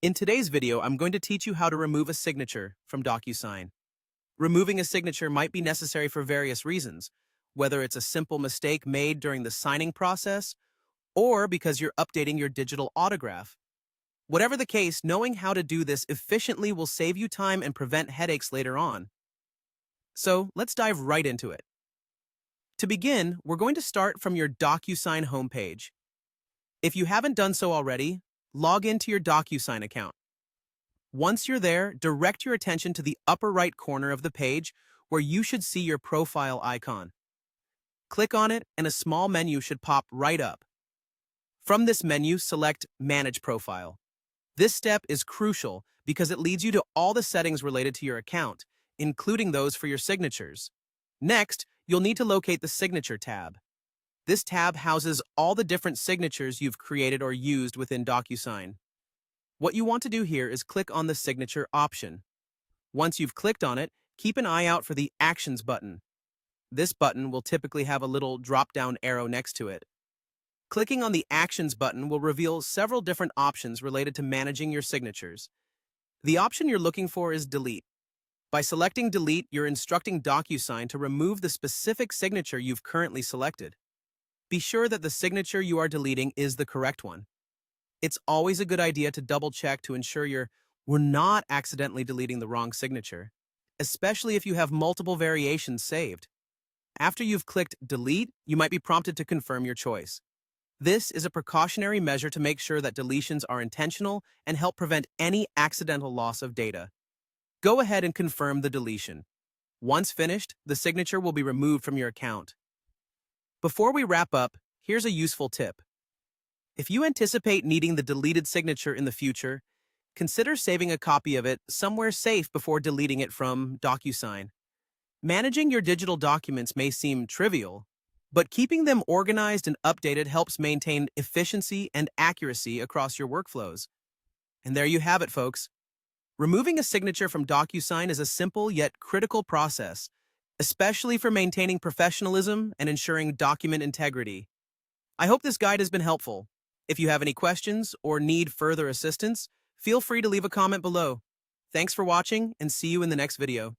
In today's video, I'm going to teach you how to remove a signature from DocuSign. Removing a signature might be necessary for various reasons, whether it's a simple mistake made during the signing process or because you're updating your digital autograph. Whatever the case, knowing how to do this efficiently will save you time and prevent headaches later on. So let's dive right into it. To begin, we're going to start from your DocuSign homepage. If you haven't done so already, log into your DocuSign account. Once you're there, direct your attention to the upper right corner of the page where you should see your profile icon. Click on it and a small menu should pop right up. From this menu, select Manage Profile. This step is crucial because it leads you to all the settings related to your account, including those for your signatures. Next, you'll need to locate the Signature tab. This tab houses all the different signatures you've created or used within DocuSign. What you want to do here is click on the Signature option. Once you've clicked on it, keep an eye out for the Actions button. This button will typically have a little drop-down arrow next to it. Clicking on the Actions button will reveal several different options related to managing your signatures. The option you're looking for is Delete. By selecting Delete, you're instructing DocuSign to remove the specific signature you've currently selected. Be sure that the signature you are deleting is the correct one. It's always a good idea to double-check to ensure we're not accidentally deleting the wrong signature, especially if you have multiple variations saved. After you've clicked Delete, you might be prompted to confirm your choice. This is a precautionary measure to make sure that deletions are intentional and help prevent any accidental loss of data. Go ahead and confirm the deletion. Once finished, the signature will be removed from your account. Before we wrap up, here's a useful tip. If you anticipate needing the deleted signature in the future, consider saving a copy of it somewhere safe before deleting it from DocuSign. Managing your digital documents may seem trivial, but keeping them organized and updated helps maintain efficiency and accuracy across your workflows. And there you have it, folks. Removing a signature from DocuSign is a simple yet critical process, especially for maintaining professionalism and ensuring document integrity. I hope this guide has been helpful. If you have any questions or need further assistance, feel free to leave a comment below. Thanks for watching and see you in the next video.